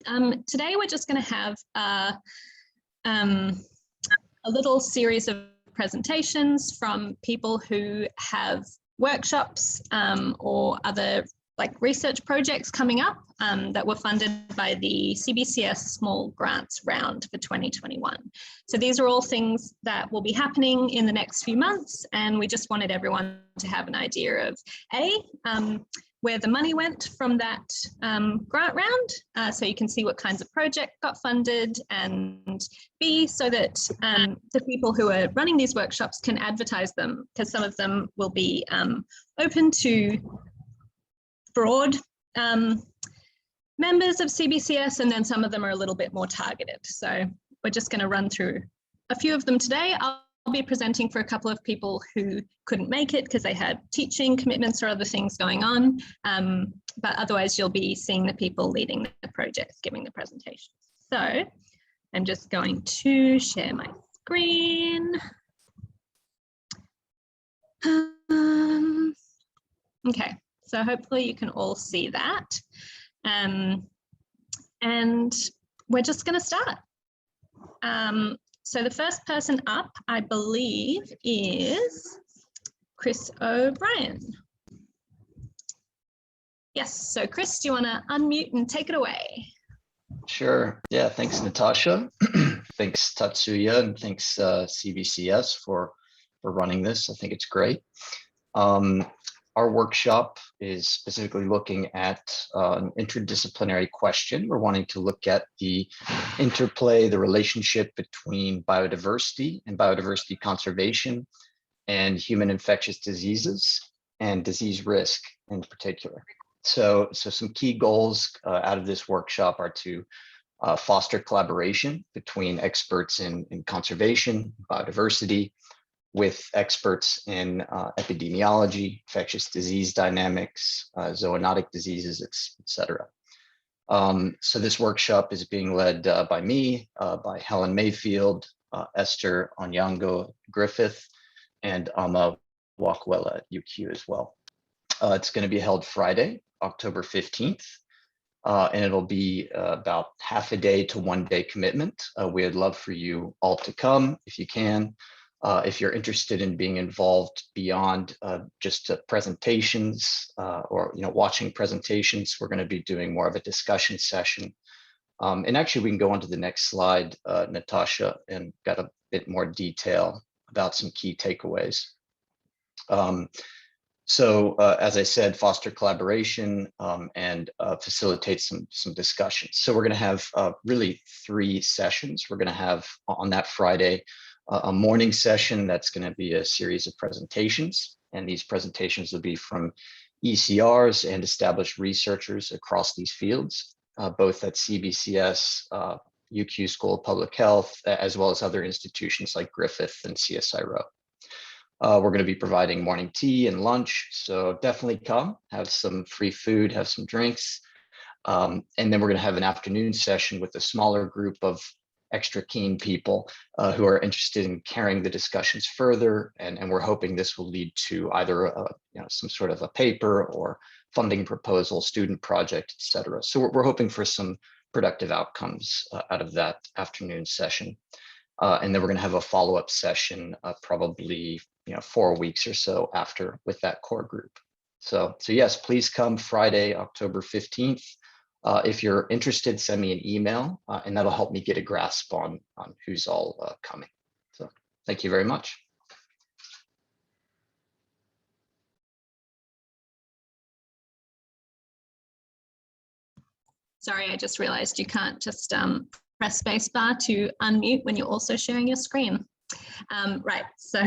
Today we're just going to have a little series of presentations from people who have workshops or other research projects coming up that were funded by the CBCS Small Grants round for 2021. So these are all things that will be happening in the next few months, and we just wanted everyone to have an idea of where the money went from that grant round, so you can see what kinds of project got funded, and B, so that the people who are running these workshops can advertise them, because some of them will be open to broad members of CBCS, and then some of them are a little bit more targeted. So we're just going to run through a few of them today. I'll be presenting for a couple of people who couldn't make it because they had teaching commitments or other things going on. But otherwise, you'll be seeing the people leading the projects, giving the presentations. So I'm just going to share my screen. Okay, so hopefully you can all see that. And we're just going to start. So the first person up, I believe, is Chris O'Brien. Yes, so Chris, do you want to unmute and take it away? Sure. Yeah, thanks, Natasha. Thanks, Tatsuya, and thanks, CBCS for running this. I think it's great. Our workshop is specifically looking at an interdisciplinary question. We're wanting to look at the interplay, the relationship between biodiversity and biodiversity conservation and human infectious diseases and disease risk in particular. So some key goals out of this workshop are to foster collaboration between experts in conservation, biodiversity, with experts in epidemiology, infectious disease dynamics, zoonotic diseases, etc. So this workshop is being led by me, by Helen Mayfield, Esther Onyango Griffith, and Ama Wakwela at UQ as well. It's going to be held Friday, October 15th, and it'll be about half a day to 1 day commitment. We would love for you all to come if you can. If you're interested in being involved beyond just presentations or watching presentations, we're going to be doing more of a discussion session. And actually, we can go on to the next slide, Natasha, and got a bit more detail about some key takeaways. So as I said, foster collaboration and facilitate some discussions. So we're going to have really 3 sessions. We're going to have on that Friday a morning session that's going to be a series of presentations, and these presentations will be from ECRs and established researchers across these fields, both at CBCS, UQ School of Public Health, as well as other institutions like Griffith and CSIRO. We're going to be providing morning tea and lunch, so definitely come, have some free food, have some drinks, and then we're going to have an afternoon session with a smaller group of extra keen people who are interested in carrying the discussions further, and we're hoping this will lead to either some sort of a paper or funding proposal, student project, etc. So we're hoping for some productive outcomes out of that afternoon session, and then we're going to have a follow-up session probably 4 weeks or so after with that core group. So yes, please come Friday, October 15th. If you're interested, send me an email, and that'll help me get a grasp on who's all coming. So thank you very much. Sorry, I just realized you can't just press spacebar to unmute when you're also sharing your screen. Right, so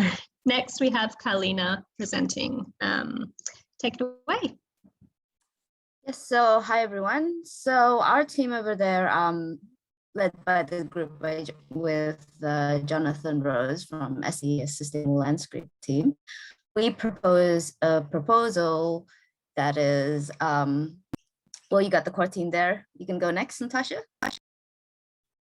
next we have Carlina presenting. Take it away. Yes, so hi everyone. So our team over there, led by the group with Jonathan Rose from SES Sustainable Landscape team, we propose a proposal that is, well, you got the core team there. You can go next, Natasha.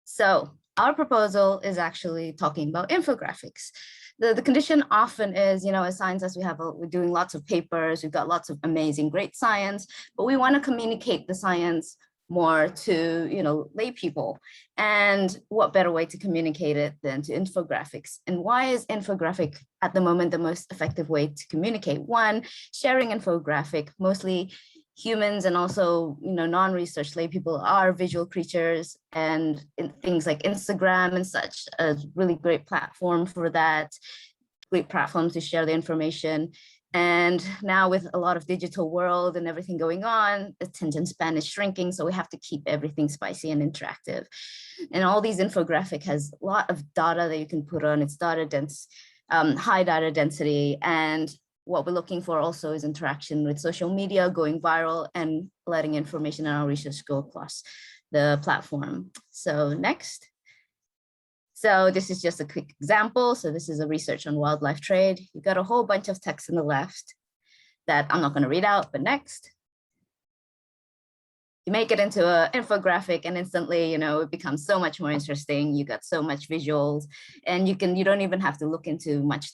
So our proposal is actually talking about infographics. The condition often is, as scientists, we're doing lots of papers, we've got lots of amazing, great science, but we want to communicate the science more to, lay people. And what better way to communicate it than to infographics? And why is infographic at the moment the most effective way to communicate? One, sharing infographic, mostly humans and also, non-research lay people are visual creatures, and things like Instagram and such, a really great platform for that, great platform to share the information. And now with a lot of digital world and everything going on, attention span is shrinking. So we have to keep everything spicy and interactive. And all these infographic has a lot of data that you can put on. It's data dense, high data density. And what we're looking for also is interaction with social media, going viral and letting information and our research go across the platform. So next. So this is just a quick example. So this is a research on wildlife trade. You've got a whole bunch of text on the left that I'm not going to read out, but next. You make it into an infographic and instantly, it becomes so much more interesting. You got so much visuals, and you don't even have to look into much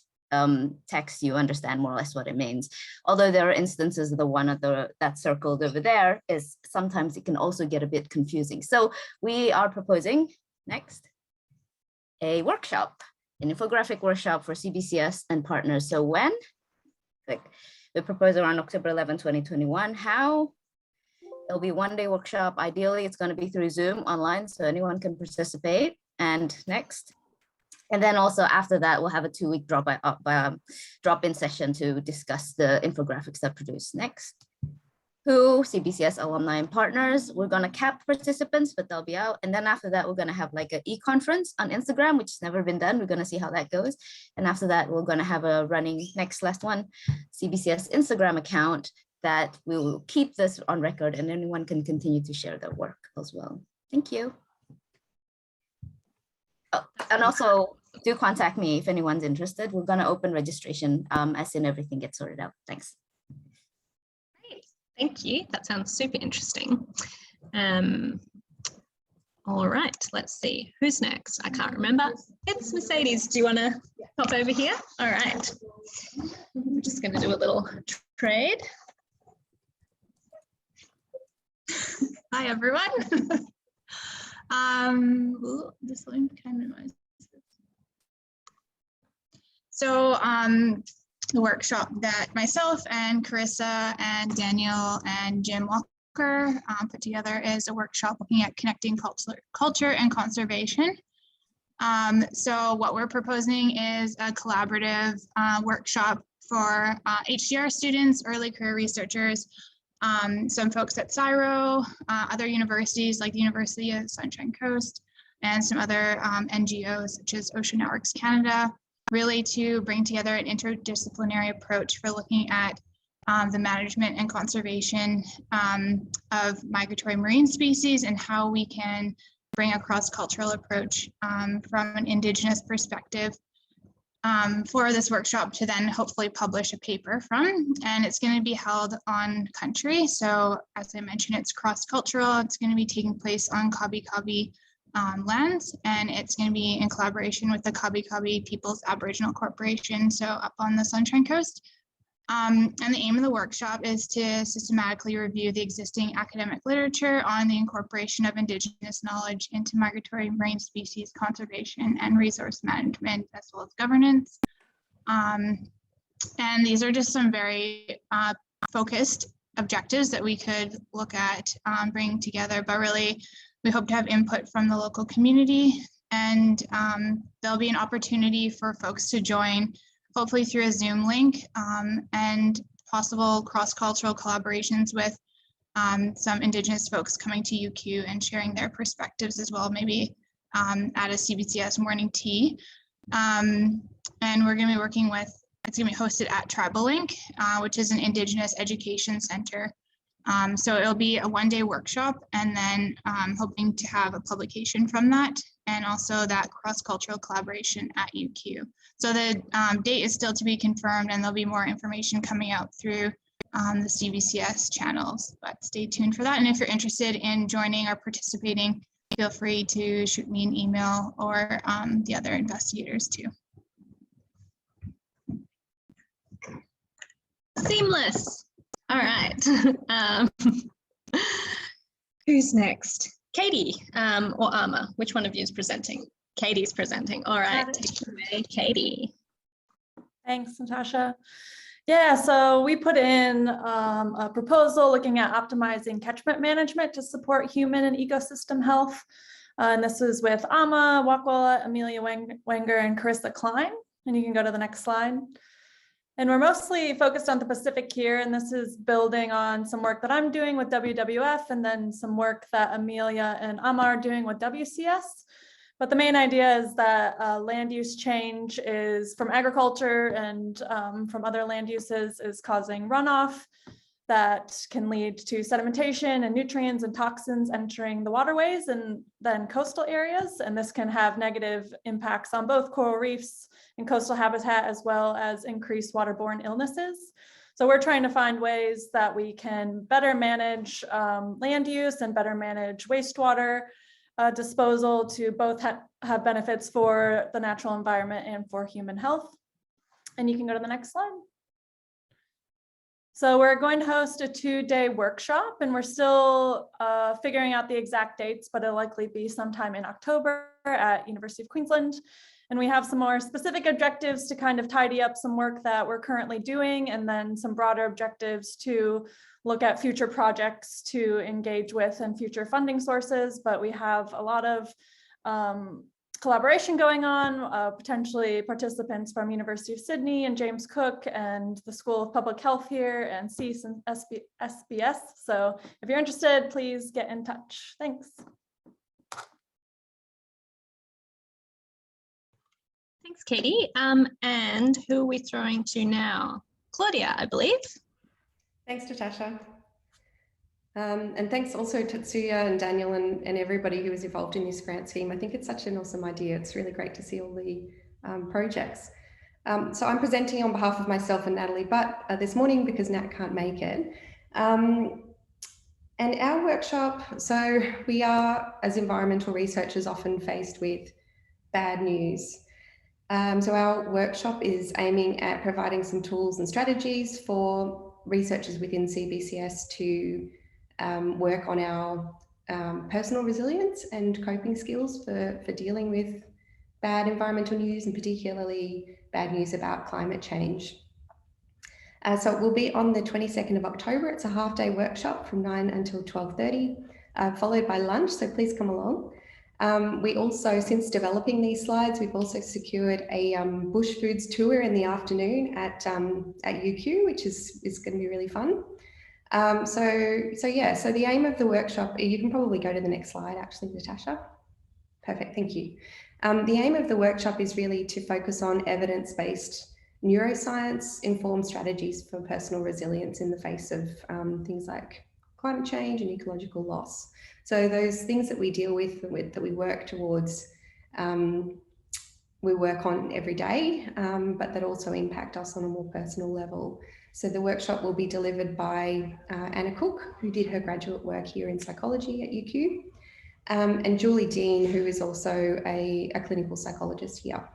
text. You understand more or less what it means. Although there are instances, the one at that circled over there is sometimes it can also get a bit confusing. So we are proposing, next, a workshop, an infographic workshop for CBCS and partners. So when? We propose around October 11, 2021. How? It'll be one-day workshop. Ideally, it's going to be through Zoom online, so anyone can participate. And next. And then also after that, we'll have a 2-week drop-in session to discuss the infographics that produce. Next. Who? CBCS alumni and partners. We're going to cap participants, but they'll be out. And then after that, we're going to have like an e-conference on Instagram, which has never been done. We're going to see how that goes. And after that, we're going to have a running, last one, CBCS Instagram account that we will keep this on record, and anyone can continue to share their work as well. Thank you. Oh, and also do contact me if anyone's interested. We're going to open registration as soon as everything gets sorted out. Thanks. Thank you. That sounds super interesting. All right, let's see. Who's next? I can't remember. It's Mercedes. Do you want to hop over here? All right. I'm just going to do a little trade. Hi, everyone. This line can minimize this. So the workshop that myself and Carissa and Daniel and Jim Walker put together is a workshop looking at connecting culture and conservation. So what we're proposing is a collaborative workshop for HDR students, early career researchers, some folks at CSIRO, other universities like the University of Sunshine Coast, and some other NGOs such as Ocean Networks Canada, really to bring together an interdisciplinary approach for looking at the management and conservation of migratory marine species and how we can bring a cross-cultural approach from an Indigenous perspective for this workshop to then hopefully publish a paper from. And it's going to be held on country. So as I mentioned, it's cross-cultural. It's going to be taking place on Kabi Kabi lands, and it's going to be in collaboration with the Kabi Kabi People's Aboriginal Corporation, so up on the Sunshine Coast. And the aim of the workshop is to systematically review the existing academic literature on the incorporation of Indigenous knowledge into migratory marine species conservation and resource management, as well as governance. And these are just some very focused objectives that we could look at bringing together, but really we hope to have input from the local community, and there'll be an opportunity for folks to join, hopefully through a Zoom link, and possible cross-cultural collaborations with some Indigenous folks coming to UQ and sharing their perspectives as well, maybe at a CBCS morning tea. And we're going to be working with, it's going to be hosted at Tribal Link, which is an Indigenous education center. So it'll be a one-day workshop, and then hoping to have a publication from that, and also that cross-cultural collaboration at UQ. So the date is still to be confirmed, and there'll be more information coming out through the CBCS channels, but stay tuned for that. And if you're interested in joining or participating, feel free to shoot me an email, or the other investigators too. Seamless. All right. Who's next? Katie or Alma? Which one of you is presenting? Katie's presenting. All right, take it away, Katie. Thanks, Natasha. Yeah, so we put in a proposal looking at optimizing catchment management to support human and ecosystem health. And this is with Amma Wakwala, Amelia Wenger, and Carissa Klein. And you can go to the next slide. And we're mostly focused on the Pacific here, and this is building on some work that I'm doing with WWF and then some work that Amelia and Amma are doing with WCS. But the main idea is that land use change is from agriculture and from other land uses is causing runoff that can lead to sedimentation and nutrients and toxins entering the waterways and then coastal areas. And this can have negative impacts on both coral reefs and coastal habitat, as well as increased waterborne illnesses. So we're trying to find ways that we can better manage land use and better manage wastewater disposal to both have benefits for the natural environment and for human health. And you can go to the next slide. So we're going to host a 2-day workshop, and we're still figuring out the exact dates, but it'll likely be sometime in October at University of Queensland. And we have some more specific objectives to kind of tidy up some work that we're currently doing, and then some broader objectives to look at future projects to engage with and future funding sources. But we have a lot of collaboration going on, potentially participants from University of Sydney and James Cook and the School of Public Health here and CEAS and SBS. So if you're interested, please get in touch. Thanks. Thanks, Katie. And who are we throwing to now? Claudia, I believe. Thanks, Natasha. And thanks also to Tatsuya and Daniel and everybody who was involved in this grant scheme. I think it's such an awesome idea. It's really great to see all the projects. So I'm presenting on behalf of myself and Natalie Butt this morning because Nat can't make it. And our workshop, so we are, as environmental researchers, often faced with bad news. So our workshop is aiming at providing some tools and strategies for researchers within CBCS to work on our personal resilience and coping skills for dealing with bad environmental news, and particularly bad news about climate change. So it will be on the 22nd of October. It's a half-day workshop from 9 until 12:30, followed by lunch, so please come along. We also, since developing these slides, we've also secured a bush foods tour in the afternoon at UQ, which is going to be really fun. So the aim of the workshop, you can probably go to the next slide actually, Natasha. Perfect, thank you. The aim of the workshop is really to focus on evidence-based neuroscience-informed strategies for personal resilience in the face of things like climate change and ecological loss. So those things that we deal with, that we work towards, we work on every day, but that also impact us on a more personal level. So the workshop will be delivered by Anna Cook, who did her graduate work here in psychology at UQ, and Julie Dean, who is also a clinical psychologist here.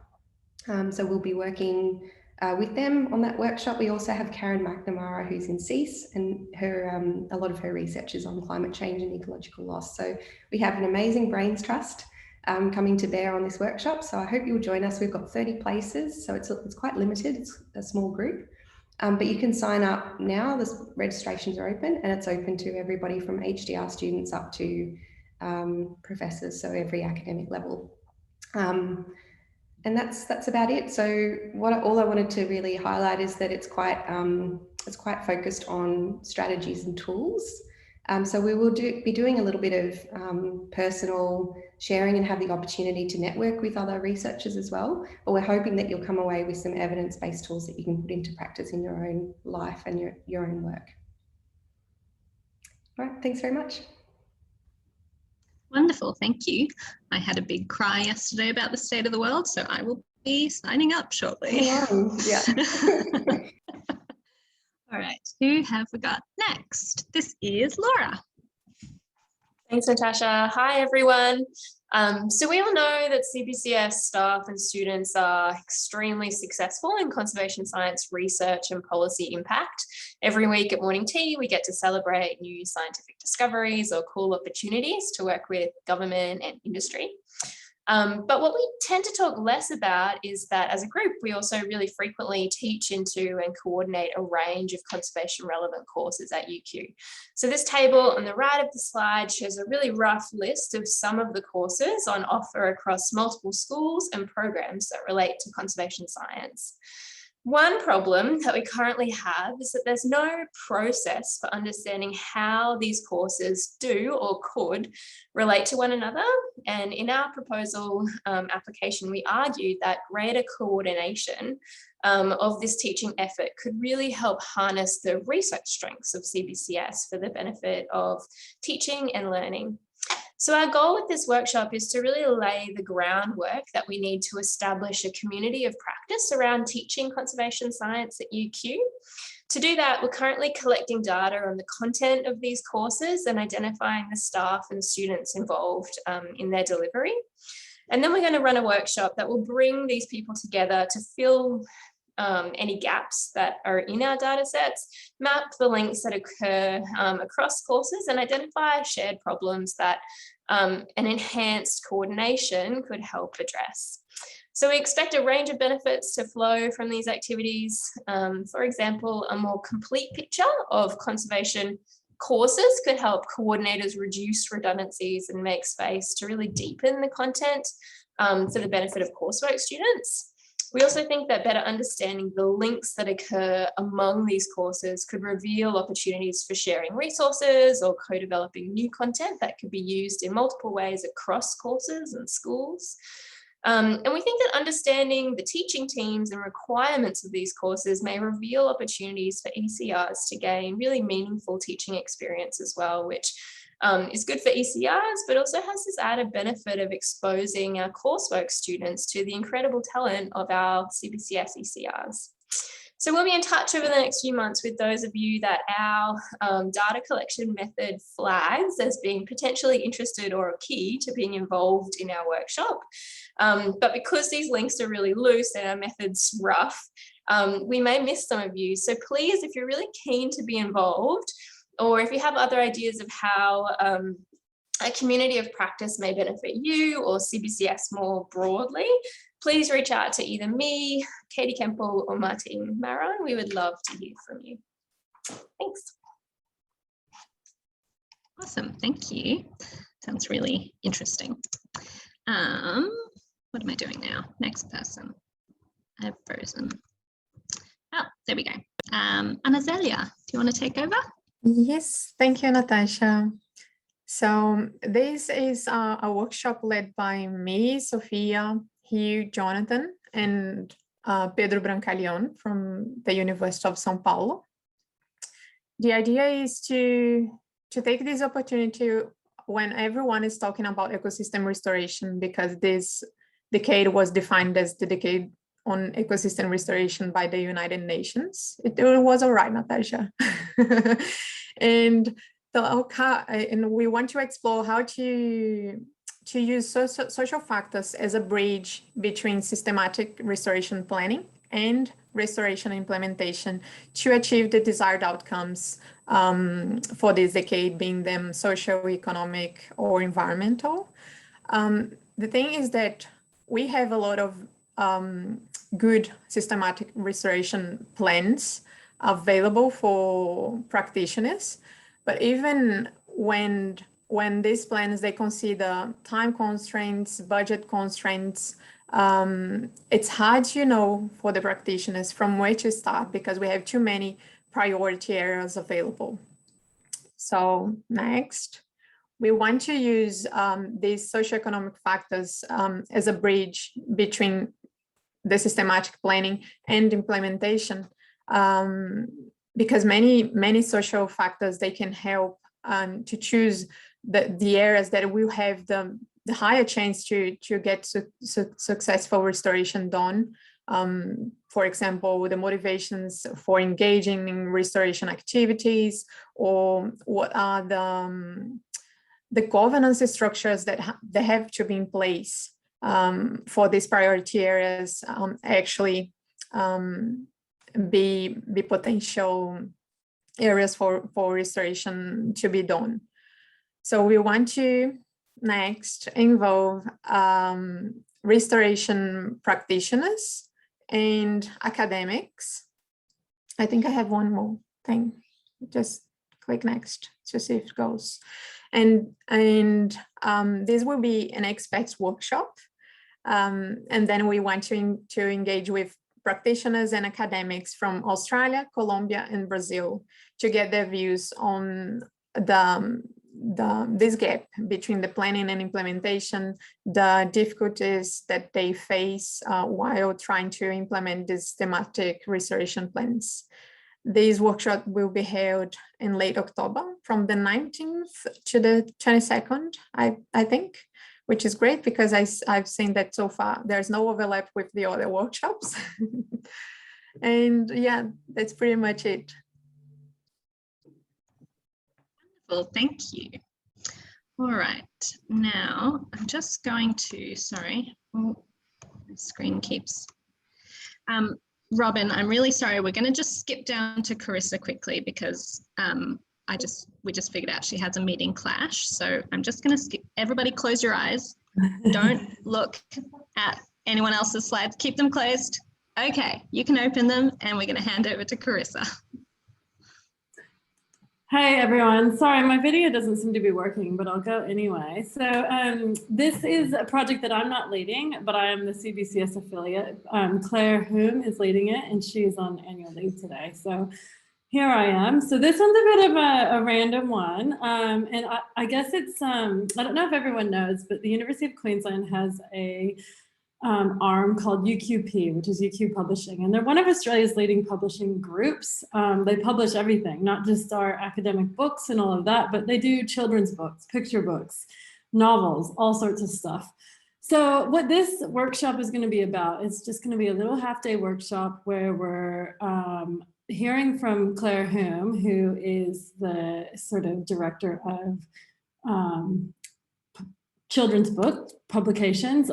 So we'll be working with them on that workshop. We also have Karen McNamara, who's in CEAS, and her a lot of her research is on climate change and ecological loss. So we have an amazing brains trust coming to bear on this workshop. So I hope you'll join us. We've got 30 places, so it's quite limited. It's a small group, but you can sign up now. The registrations are open, and it's open to everybody from HDR students up to professors, so every academic level. And that's about it. So all I wanted to really highlight is that it's quite focused on strategies and tools. So we will be doing a little bit of personal sharing and have the opportunity to network with other researchers as well. But we're hoping that you'll come away with some evidence-based tools that you can put into practice in your own life and your own work. All right, thanks very much. Wonderful, thank you. I had a big cry yesterday about the state of the world, so I will be signing up shortly. Oh, yeah. All right, who have we got next? This is Laura. Thanks, Natasha. Hi, everyone. So we all know that CBCS staff and students are extremely successful in conservation science research and policy impact. Every week at morning tea, we get to celebrate new scientific discoveries or cool opportunities to work with government and industry. But what we tend to talk less about is that as a group, we also really frequently teach into and coordinate a range of conservation relevant courses at UQ. So this table on the right of the slide shows a really rough list of some of the courses on offer across multiple schools and programs that relate to conservation science. One problem that we currently have is that there's no process for understanding how these courses do or could relate to one another. And in our proposal application, we argued that greater coordination of this teaching effort could really help harness the research strengths of CBCS for the benefit of teaching and learning. So our goal with this workshop is to really lay the groundwork that we need to establish a community of practice around teaching conservation science at UQ. To do that, we're currently collecting data on the content of these courses and identifying the staff and students involved in their delivery. And then we're going to run a workshop that will bring these people together to fill any gaps that are in our data sets, map the links that occur across courses, and identify shared problems that an enhanced coordination could help address. So we expect a range of benefits to flow from these activities. For example, a more complete picture of conservation courses could help coordinators reduce redundancies and make space to really deepen the content for the benefit of coursework students. We also think that better understanding the links that occur among these courses could reveal opportunities for sharing resources or co-developing new content that could be used in multiple ways across courses and schools. And we think that understanding the teaching teams and requirements of these courses may reveal opportunities for ECRs to gain really meaningful teaching experience as well, which is good for ECRs, but also has this added benefit of exposing our coursework students to the incredible talent of our CBCS ECRs. So we'll be in touch over the next few months with those of you that our data collection method flags as being potentially interested or key to being involved in our workshop. But because these links are really loose and our method's rough, we may miss some of you. So please, if you're really keen to be involved, or if you have other ideas of how a community of practice may benefit you or CBCS more broadly, please reach out to either me, Katie Kemple, or Martine Maron. We would love to hear from you. Thanks. Awesome, thank you. Sounds really interesting. What am I doing now? Next person. I've frozen. Oh, there we go. Anazelia, do you want to take over? Yes, thank you, Natasha. So this is a workshop led by me, Sophia, Hugh, Jonathan, and Pedro Brancaleon from the University of São Paulo. The idea is to take this opportunity when everyone is talking about ecosystem restoration, because this decade was defined as the decade on ecosystem restoration by the United Nations. It was all right, Natasha. And we want to explore how to use social factors as a bridge between systematic restoration planning and restoration implementation to achieve the desired outcomes for this decade, being them social, economic, or environmental. The thing is that we have a lot of good systematic restoration plans available for practitioners, but even when these plans, they consider time constraints, budget constraints, it's hard to know for the practitioners from where to start because we have too many priority areas available. So next, we want to use these socioeconomic factors as a bridge between the systematic planning and implementation, because many social factors, they can help to choose the areas that will have the higher chance to get successful restoration done. For example, the motivations for engaging in restoration activities, or what are the governance structures that they have to be in place for these priority areas actually be potential areas for restoration to be done. So we want to next involve restoration practitioners and academics. I think I have one more thing. Just click next to see if it goes. And this will be an experts workshop. And then we want to engage with practitioners and academics from Australia, Colombia, and Brazil to get their views on this gap between the planning and implementation, the difficulties that they face while trying to implement these thematic restoration plans. This workshop will be held in late October from the 19th to the 22nd, I think, which is great because I've seen that so far there's no overlap with the other workshops. And yeah, that's pretty much it. Well, thank you. All right, now I'm just going to, sorry, oh, my screen keeps. Robin, I'm really sorry. We're going to just skip down to Carissa quickly because we just figured out she has a meeting clash. So I'm just going to skip. Everybody close your eyes. Don't look at anyone else's slides. Keep them closed. Okay, you can open them and we're going to hand over to Carissa. Hi everyone, sorry my video doesn't seem to be working, but I'll go anyway. So this is a project that I'm not leading, but I am the CBCS affiliate. Claire Hume is leading it and she's on annual leave today. So here I am. So this one's a bit of a random one. And I guess it's, I don't know if everyone knows, but the University of Queensland has a arm called UQP, which is UQ Publishing, and they're one of Australia's leading publishing groups. They publish everything, not just our academic books and all of that, but they do children's books, picture books, novels, all sorts of stuff. So what this workshop is going to be about, it's just going to be a little half-day workshop where we're hearing from Claire Hume, who is the sort of director of children's book publications,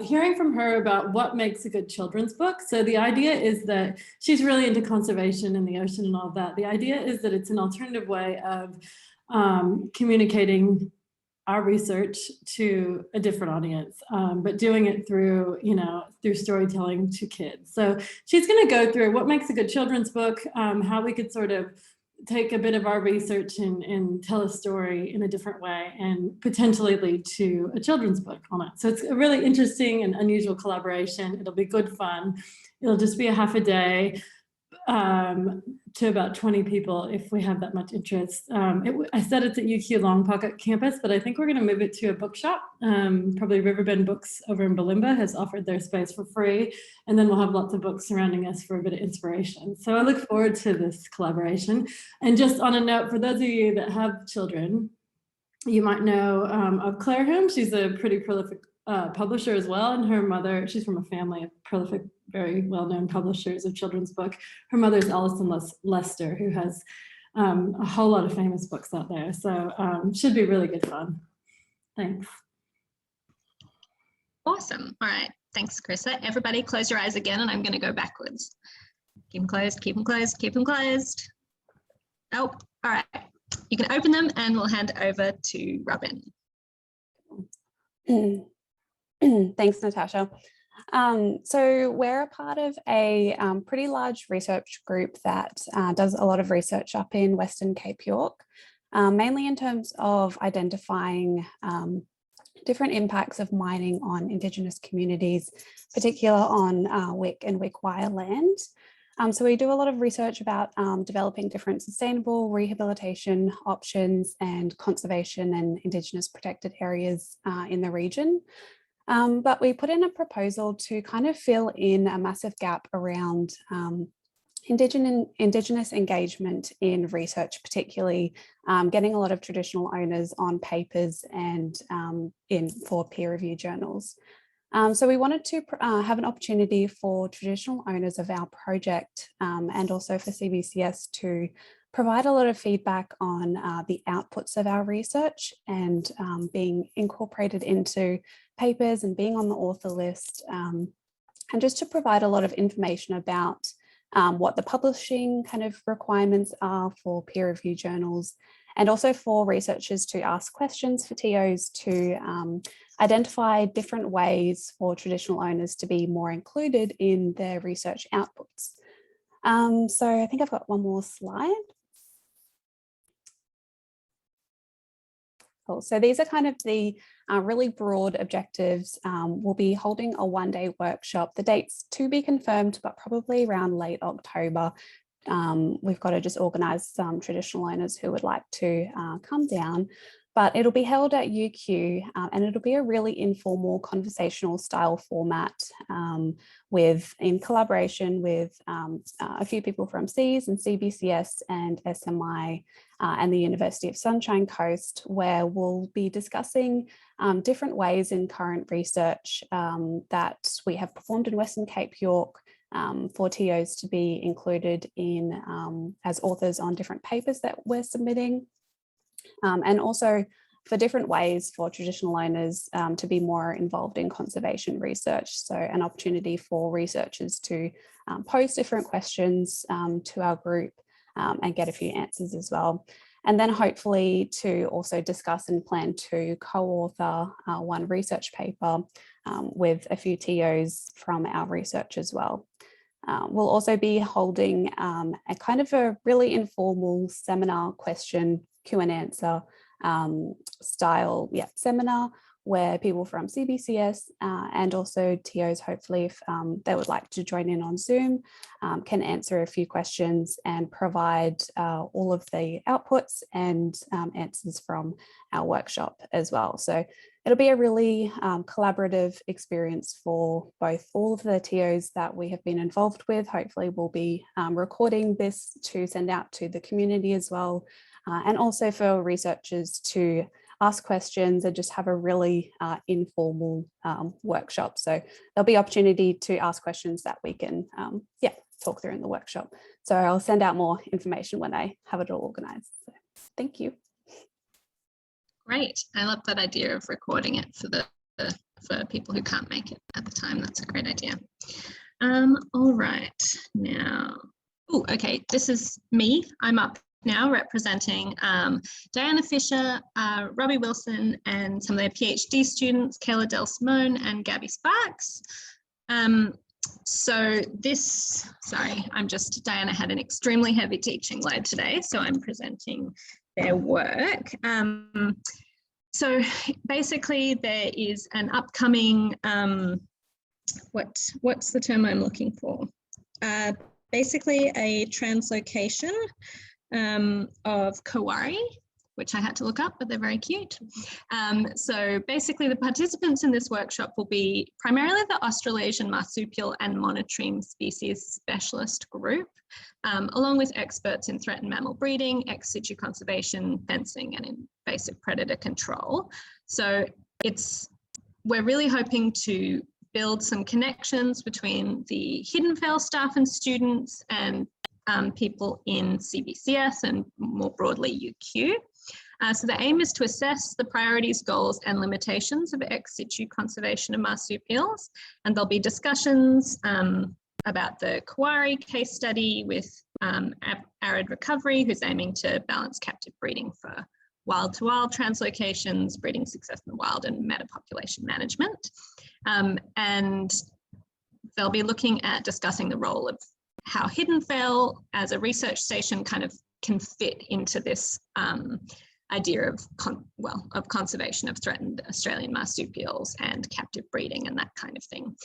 hearing from her about what makes a good children's book. So the idea is that she's really into conservation and the ocean and all of that. The idea is that it's an alternative way of communicating our research to a different audience, but doing it through, through storytelling to kids. So she's going to go through what makes a good children's book, how we could sort of take a bit of our research and tell a story in a different way and potentially lead to a children's book on it. So it's a really interesting and unusual collaboration. It'll be good fun. It'll just be a half a day to about 20 people if we have that much interest. I said it's at UQ Long Pocket campus, but I think we're going to move it to a bookshop. Probably Riverbend Books over in Balimba has offered their space for free, and then we'll have lots of books surrounding us for a bit of inspiration. So I look forward to this collaboration. And just on a note, for those of you that have children, you might know of Claire Hume. She's a pretty prolific publisher as well, and her mother, she's from a family of prolific, very well-known publishers of children's book. Her mother's Alison Lester, who has a whole lot of famous books out there. So should be really good fun. Thanks. Awesome. All right. Thanks, Carissa. Everybody close your eyes again, and I'm going to go backwards. Keep them closed, keep them closed, keep them closed. Oh, all right. You can open them and we'll hand over to Robin. Thanks, Natasha. So we're a part of a pretty large research group that does a lot of research up in Western Cape York, mainly in terms of identifying different impacts of mining on Indigenous communities, particularly on Wick and Wickwire land. So we do a lot of research about developing different sustainable rehabilitation options and conservation and Indigenous protected areas in the region. But we put in a proposal to kind of fill in a massive gap around Indigenous engagement in research, particularly getting a lot of traditional owners on papers and for peer review journals. So we wanted to have an opportunity for traditional owners of our project and also for CBCS to provide a lot of feedback on the outputs of our research and being incorporated into papers and being on the author list, and just to provide a lot of information about what the publishing kind of requirements are for peer review journals, and also for researchers to ask questions for TOs to identify different ways for traditional owners to be more included in their research outputs. So I think I've got one more slide. Cool. So these are kind of the really broad objectives. We'll be holding a one-day workshop. The date's to be confirmed, but probably around late October. We've got to just organise some traditional owners who would like to come down. But it'll be held at UQ and it'll be a really informal conversational style format in collaboration with a few people from SEAS and CBCS and SMI and the University of Sunshine Coast, where we'll be discussing different ways in current research that we have performed in Western Cape York for TOs to be included in as authors on different papers that we're submitting. And also for different ways for traditional owners to be more involved in conservation research. So an opportunity for researchers to pose different questions to our group and get a few answers as well. And then hopefully to also discuss and plan to co-author one research paper with a few TOs from our research as well. We'll also be holding a kind of a really informal seminar question Q and answer style seminar where people from CBCS and also TOs, hopefully if they would like to join in on Zoom, can answer a few questions and provide all of the outputs and answers from our workshop as well. So it'll be a really collaborative experience for both all of the TOs that we have been involved with. Hopefully we'll be recording this to send out to the community as well. And also for researchers to ask questions and just have a really informal workshop. So there'll be opportunity to ask questions that we can talk through in the workshop. So I'll send out more information when I have it all organized. So, thank you. Great. I love that idea of recording it for people who can't make it at the time. That's a great idea. All right, now, okay, this is me. I'm up now representing Diana Fisher, Robbie Wilson, and some of their PhD students, Kayla Del Simone and Gabby Sparks. So this, sorry, Diana had an extremely heavy teaching load today, so I'm presenting their work. So basically there is an upcoming, what's the term I'm looking for? Basically a translocation of Kawari, which I had to look up, but they're very cute. So basically the participants in this workshop will be primarily the Australasian marsupial and monotremes species specialist group, along with experts in threatened mammal breeding, ex situ conservation, fencing, and invasive predator control. So we're really hoping to build some connections between the Hidden Fell staff and students and people in CBCS and more broadly UQ. So the aim is to assess the priorities, goals and limitations of ex situ conservation of marsupials, and there'll be discussions about the Kawari case study with Arid Recovery, who's aiming to balance captive breeding for wild-to-wild translocations, breeding success in the wild and meta-population management. And they'll be looking at discussing the role of how Hidden Fell as a research station kind of can fit into this idea of conservation of threatened Australian marsupials and captive breeding and that kind of thing.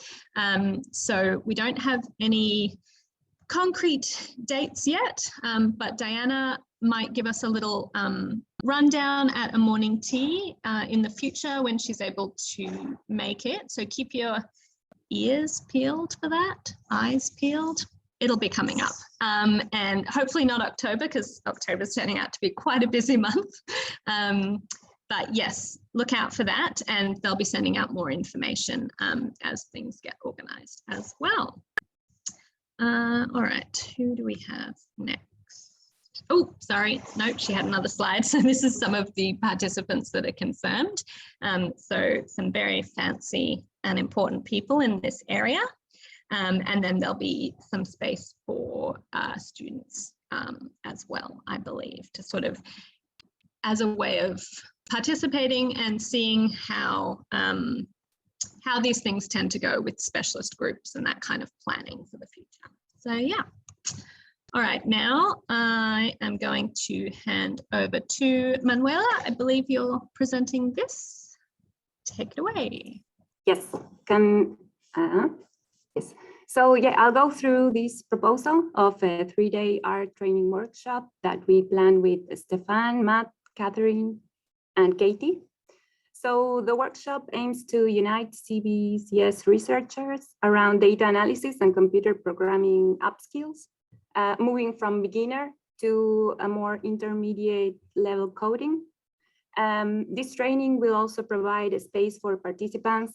So we don't have any concrete dates yet, but Diana might give us a little rundown at a morning tea in the future when she's able to make it. So keep your ears peeled for that, eyes peeled. It'll be coming up, and hopefully not October, because October's turning out to be quite a busy month. But yes, look out for that, and they'll be sending out more information as things get organized as well. All right, who do we have next? Oh, sorry, no, she had another slide. So this is some of the participants that are confirmed. So some very fancy and important people in this area. And then there'll be some space for students as well, I believe, to sort of as a way of participating and seeing how these things tend to go with specialist groups and that kind of planning for the future. So yeah. All right, now I am going to hand over to Manuela. I believe you're presenting this. Take it away. Yes, yes. So yeah, I'll go through this proposal of a 3-day art training workshop that we planned with Stefan, Matt, Catherine, and Katie. So the workshop aims to unite CBCS researchers around data analysis and computer programming upskills, moving from beginner to a more intermediate level coding. This training will also provide a space for participants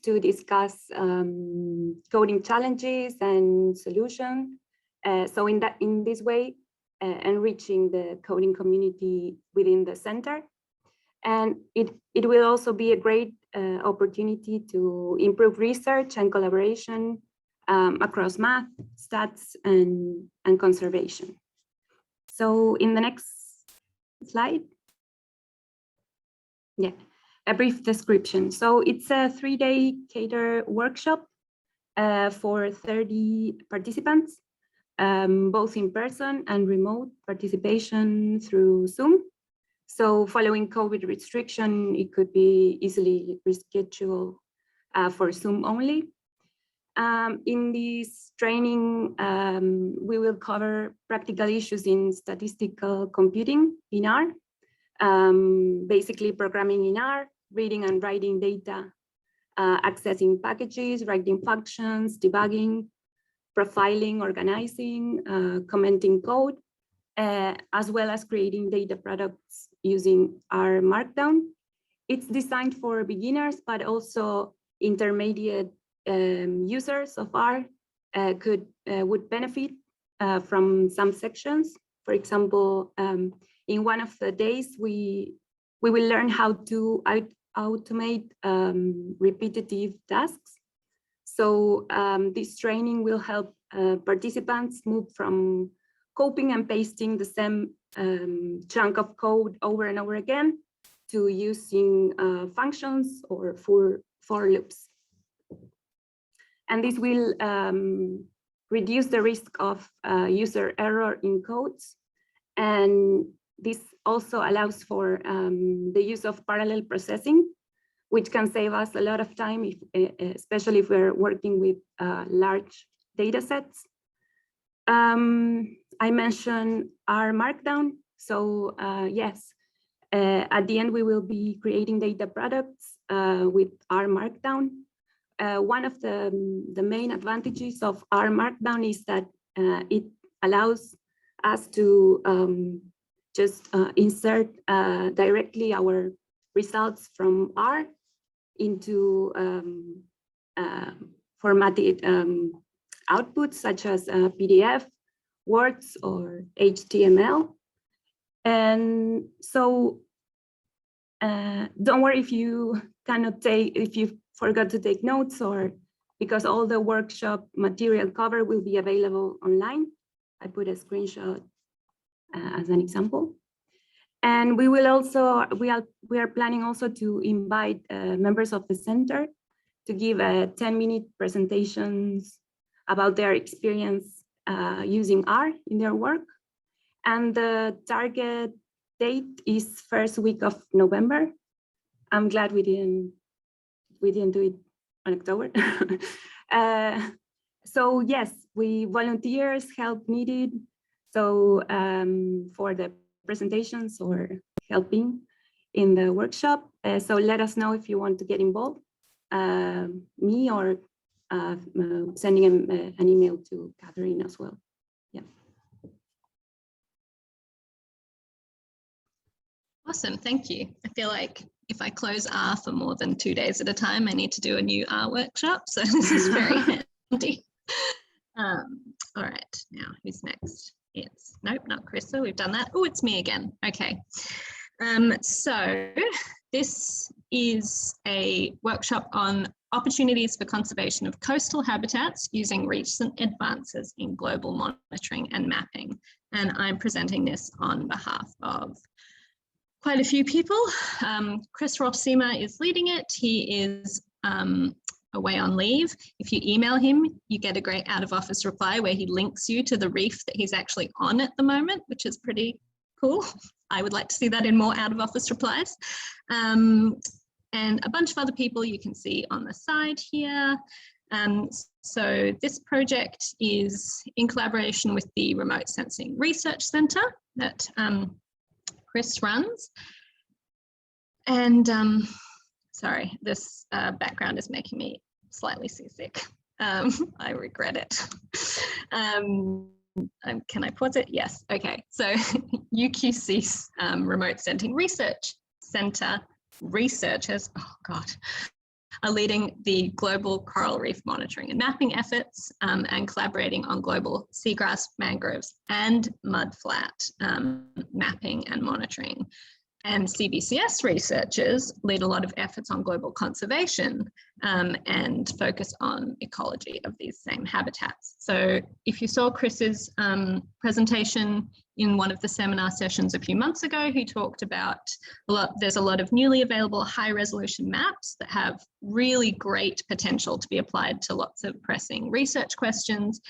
to discuss coding challenges and solutions. So in this way, enriching the coding community within the center. And it will also be a great opportunity to improve research and collaboration across math, stats, and conservation. So in the next slide, yeah, a brief description. So it's a 3-day cater workshop for 30 participants, both in person and remote participation through Zoom. So following COVID restriction, it could be easily rescheduled for Zoom only. In this training, we will cover practical issues in statistical computing in R, basically programming in R, reading and writing data, accessing packages, writing functions, debugging, profiling, organizing, commenting code, as well as creating data products using R Markdown. It's designed for beginners, but also intermediate users of R would benefit from some sections. For example, in one of the days, we will learn how to automate repetitive tasks. So this training will help participants move from copying and pasting the same chunk of code over and over again to using functions or for loops. And this will reduce the risk of user error in codes. And this also allows for the use of parallel processing, which can save us a lot of time, especially if we're working with large data sets. I mentioned R Markdown. So yes, at the end, we will be creating data products with R Markdown. One of the main advantages of R Markdown is that it allows us to just insert directly our results from R into formatted outputs such as PDF, Words, or HTML. And so don't worry if you forgot to take notes, or because all the workshop material cover will be available online. I put a screenshot as an example. And we are planning also to invite members of the center to give 10-minute presentations about their experience using R in their work. And the target date is first week of November. I'm glad we didn't do it on October. So yes, volunteers help needed. So for the presentations or helping in the workshop. So let us know if you want to get involved. Me or sending an email to Catherine as well. Yeah. Awesome, thank you. I feel like if I close R for more than 2 days at a time, I need to do a new R workshop. So this is very handy. All right, now who's next? it's, nope, not Krista, we've done that. Oh, it's me again. Okay. So this is a workshop on opportunities for conservation of coastal habitats using recent advances in global monitoring and mapping. And I'm presenting this on behalf of quite a few people. Chris Rothsema is leading it. He is away on leave. If you email him, you get a great out of office reply where he links you to the reef that he's actually on at the moment, which is pretty cool. I would like to see that in more out of office replies. And a bunch of other people you can see on the side here. So this project is in collaboration with the Remote Sensing Research Centre that Chris runs. And sorry, this background is making me slightly seasick. I regret it. Can I pause it? Yes, okay. So UQC's Remote Sensing Research Centre researchers, oh God, are leading the global coral reef monitoring and mapping efforts and collaborating on global seagrass, mangroves and mudflat mapping and monitoring. And CBCS researchers lead a lot of efforts on global conservation and focus on ecology of these same habitats. So if you saw Chris's presentation in one of the seminar sessions a few months ago, he talked about there's a lot of newly available high resolution maps that have really great potential to be applied to lots of pressing research questions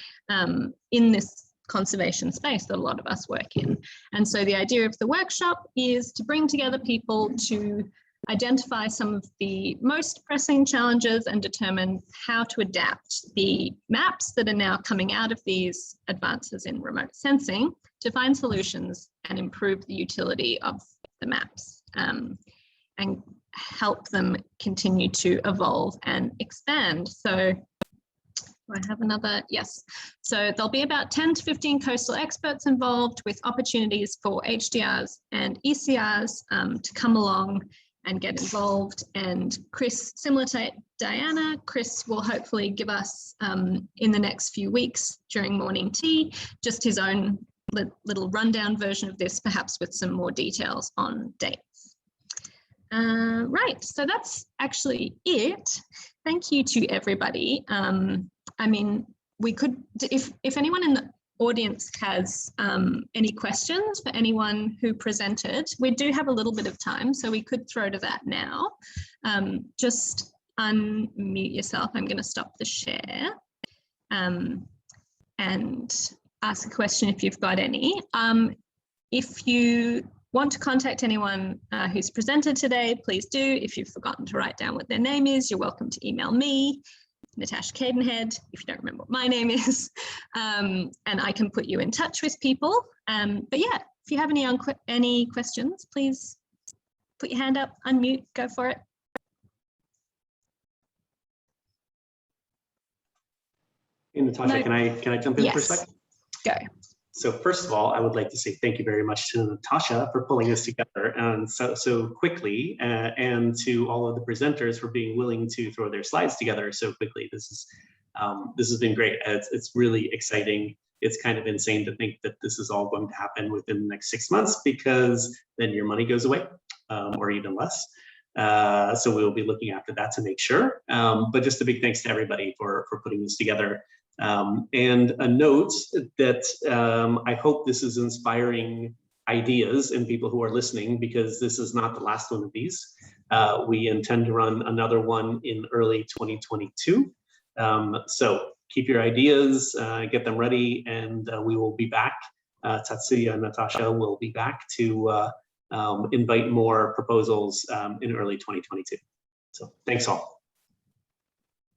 in this conservation space that a lot of us work in. And so the idea of the workshop is to bring together people to identify some of the most pressing challenges and determine how to adapt the maps that are now coming out of these advances in remote sensing to find solutions and improve the utility of the maps and help them continue to evolve and expand. So I have another, yes. So there'll be about 10 to 15 coastal experts involved with opportunities for HDRs and ECRs to come along and get involved. And Chris, similar to Diana, Chris will hopefully give us in the next few weeks during morning tea, just his own little rundown version of this, perhaps with some more details on dates. Right, so that's actually it. Thank you to everybody. I mean, we could, if anyone in the audience has any questions for anyone who presented, we do have a little bit of time, so we could throw to that now. Just unmute yourself. I'm going to stop the share and ask a question if you've got any. If you want to contact anyone who's presented today, please do. If you've forgotten to write down what their name is, you're welcome to email me, Natasha Cadenhead, if you don't remember what my name is, and I can put you in touch with people. But yeah, if you have any questions, please put your hand up, unmute, go for it. Hey, Natasha, No. can I jump in for a second? Go. So first of all, I would like to say thank you very much to Natasha for pulling this together and so quickly, and to all of the presenters for being willing to throw their slides together so quickly. This has been great. It's really exciting. It's kind of insane to think that this is all going to happen within the next 6 months, because then your money goes away, or even less. So we'll be looking after that to make sure. But just a big thanks to everybody for putting this together. And a note that I hope this is inspiring ideas in people who are listening, because this is not the last one of these. We intend to run another one in early 2022. So keep your ideas, get them ready, and we will be back. Tatsuya and Natasha will be back to invite more proposals in early 2022. So thanks all.